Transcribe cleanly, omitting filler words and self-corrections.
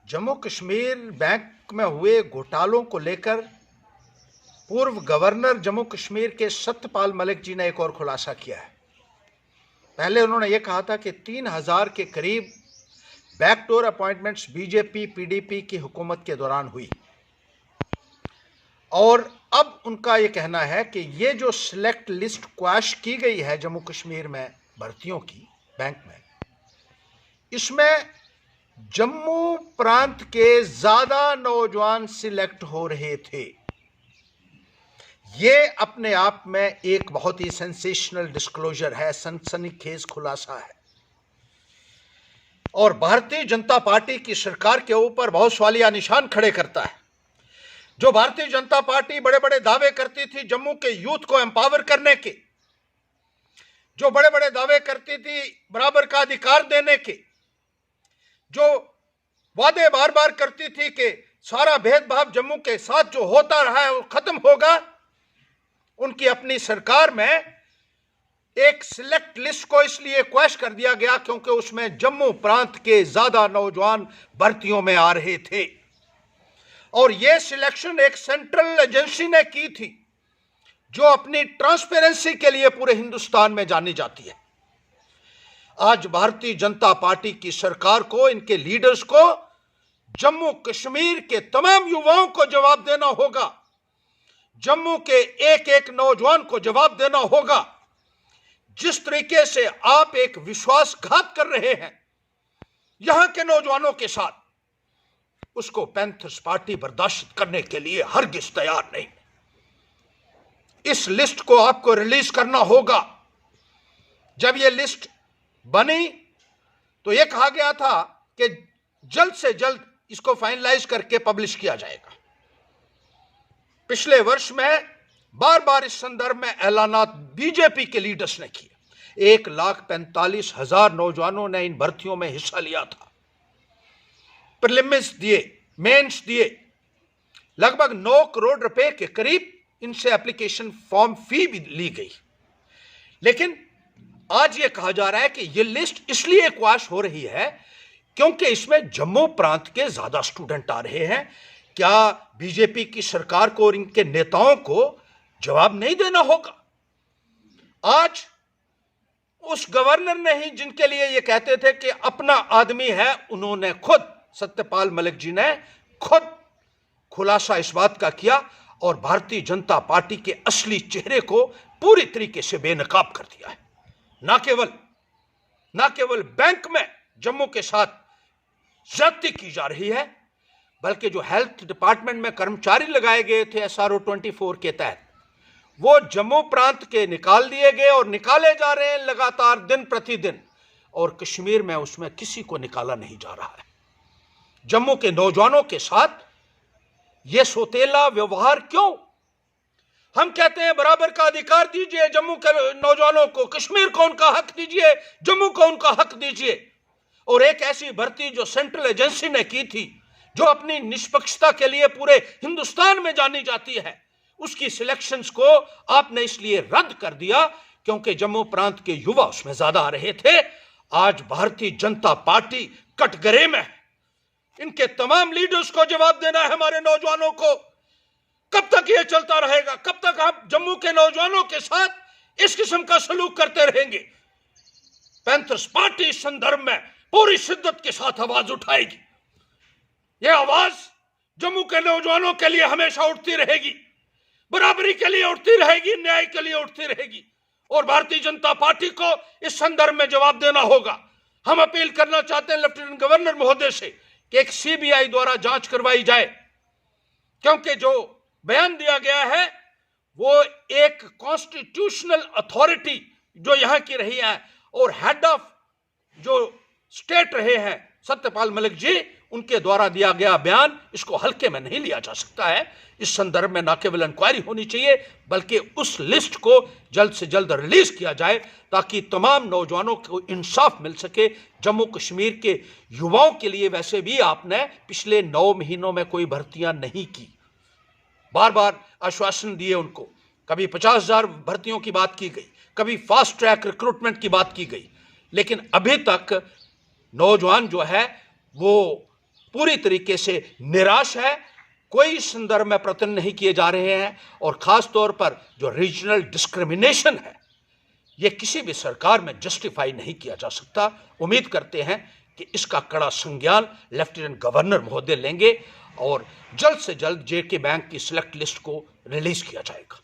Jammu Kashmir bank में हुए घोटालों को लेकर पूर्व गवर्नर जम्मू कश्मीर के सत्यपाल मलिक जी ने एक और खुलासा किया है। पहले उन्होंने ये कहा था कि 3000 के करीब बैकडोर अपॉइंटमेंट्स बीजेपी पीडीपी की हुकूमत के दौरान हुई और अब उनका ये कहना है कि ये जो सिलेक्ट लिस्ट क्वैश की गई है जम्मू कश्मीर में भर्तियों की बैंक में, इसमें जम्मू प्रांत के ज्यादा नौजवान सिलेक्ट हो रहे थे। ये अपने आप में एक बहुत ही सेंसेशनल डिस्क्लोजर है, सनसनीखेज खुलासा है और भारतीय जनता पार्टी की सरकार के ऊपर बहुत सवालिया निशान खड़े करता है। जो भारतीय जनता पार्टी बड़े बड़े दावे करती थी जम्मू के यूथ को एम्पावर करने के, जो बड़े बड़े दावे करती थी बराबर का अधिकार देने के, जो वादे बार बार करती थी कि सारा भेदभाव जम्मू के साथ जो होता रहा है वो खत्म होगा, उनकी अपनी सरकार में एक सिलेक्ट लिस्ट को इसलिए क्वैश कर दिया गया क्योंकि उसमें जम्मू प्रांत के ज्यादा नौजवान भर्तियों में आ रहे थे और यह सिलेक्शन एक सेंट्रल एजेंसी ने की थी जो अपनी ट्रांसपेरेंसी के लिए पूरे हिंदुस्तान में जानी जाती है। आज भारतीय जनता पार्टी की सरकार को, इनके लीडर्स को जम्मू कश्मीर के तमाम युवाओं को जवाब देना होगा, जम्मू के एक एक नौजवान को जवाब देना होगा। जिस तरीके से आप एक विश्वासघात कर रहे हैं यहां के नौजवानों के साथ, उसको पैंथर्स पार्टी बर्दाश्त करने के लिए हरगिज तैयार नहीं। इस लिस्ट को आपको रिलीज करना होगा। जब यह लिस्ट बनी तो यह कहा गया था कि जल्द से जल्द इसको फाइनलाइज करके पब्लिश किया जाएगा। पिछले वर्ष में बार बार इस संदर्भ में ऐलानात बीजेपी के लीडर्स ने किए। 1,45,000 नौजवानों ने इन भर्तियों में हिस्सा लिया था। प्रीलिम्स दिए, मेंस दिए, लगभग 9 करोड़ रुपए के करीब इनसे एप्लीकेशन फॉर्म फी भी ली गई। लेकिन आज यह कहा जा रहा है कि यह लिस्ट इसलिए क्वैश हो रही है क्योंकि इसमें जम्मू प्रांत के ज्यादा स्टूडेंट आ रहे हैं। क्या बीजेपी की सरकार को और इनके नेताओं को जवाब नहीं देना होगा? आज उस गवर्नर ने ही, जिनके लिए ये कहते थे कि अपना आदमी है, उन्होंने खुद, सत्यपाल मलिक जी ने खुद खुलासा इस बात का किया और भारतीय जनता पार्टी के असली चेहरे को पूरी तरीके से बेनकाब कर दिया है। ना केवल बैंक में जम्मू के साथ ज्यादती की जा रही है, बल्कि जो हेल्थ डिपार्टमेंट में कर्मचारी लगाए गए थे SRO 24 के तहत, वो जम्मू प्रांत के निकाल दिए गए और निकाले जा रहे हैं लगातार दिन प्रतिदिन, और कश्मीर में उसमें किसी को निकाला नहीं जा रहा है। जम्मू के नौजवानों के साथ यह सोतेला व्यवहार क्यों? हम कहते हैं बराबर का अधिकार दीजिए जम्मू के नौजवानों को, कश्मीर को उनका हक दीजिए, जम्मू को उनका हक दीजिए। और एक ऐसी भर्ती जो सेंट्रल एजेंसी ने की थी, जो अपनी निष्पक्षता के लिए पूरे हिंदुस्तान में जानी जाती है, उसकी सिलेक्शंस को आपने इसलिए रद्द कर दिया क्योंकि जम्मू प्रांत के युवा उसमें ज्यादा आ रहे थे। आज भारतीय जनता पार्टी कटघरे में है। इनके तमाम लीडर्स को जवाब देना है हमारे नौजवानों को। कब तक यह चलता रहेगा? कब तक आप जम्मू के नौजवानों के साथ इस किस्म का सलूक करते रहेंगे? पैंथर्स पार्टी इस संदर्भ में पूरी शिद्दत के साथ आवाज उठाएगी। यह आवाज जम्मू के नौजवानों के लिए हमेशा उठती रहेगी, बराबरी के लिए उठती रहेगी, न्याय के लिए उठती रहेगी और भारतीय जनता पार्टी को इस संदर्भ में जवाब देना होगा। हम अपील करना चाहते हैं लेफ्टिनेंट गवर्नर महोदय से कि एक CBI द्वारा जांच करवाई जाए, क्योंकि जो बयान दिया गया है वो एक कॉन्स्टिट्यूशनल अथॉरिटी जो यहां की रही है और हेड ऑफ जो स्टेट रहे हैं सत्यपाल मलिक जी, उनके द्वारा दिया गया बयान, इसको हल्के में नहीं लिया जा सकता है। इस संदर्भ में न केवल इंक्वायरी होनी चाहिए बल्कि उस लिस्ट को जल्द से जल्द रिलीज किया जाए ताकि तमाम नौजवानों को इंसाफ मिल सके। जम्मू कश्मीर के युवाओं के लिए वैसे भी आपने पिछले 9 महीनों में कोई भर्तियां नहीं की, बार बार आश्वासन दिए उनको। कभी 50,000 भर्तियों की बात की गई, कभी फास्ट ट्रैक रिक्रूटमेंट की बात की गई, लेकिन अभी तक नौजवान जो है वो पूरी तरीके से निराश है। कोई संदर्भ में प्रयत्न नहीं किए जा रहे हैं और खास तौर पर जो रीजनल डिस्क्रिमिनेशन है, यह किसी भी सरकार में जस्टिफाई नहीं किया जा सकता। उम्मीद करते हैं कि इसका कड़ा संज्ञान लेफ्टिनेंट गवर्नर महोदय लेंगे और जल्द से जल्द जेके बैंक की सिलेक्ट लिस्ट को रिलीज किया जाएगा।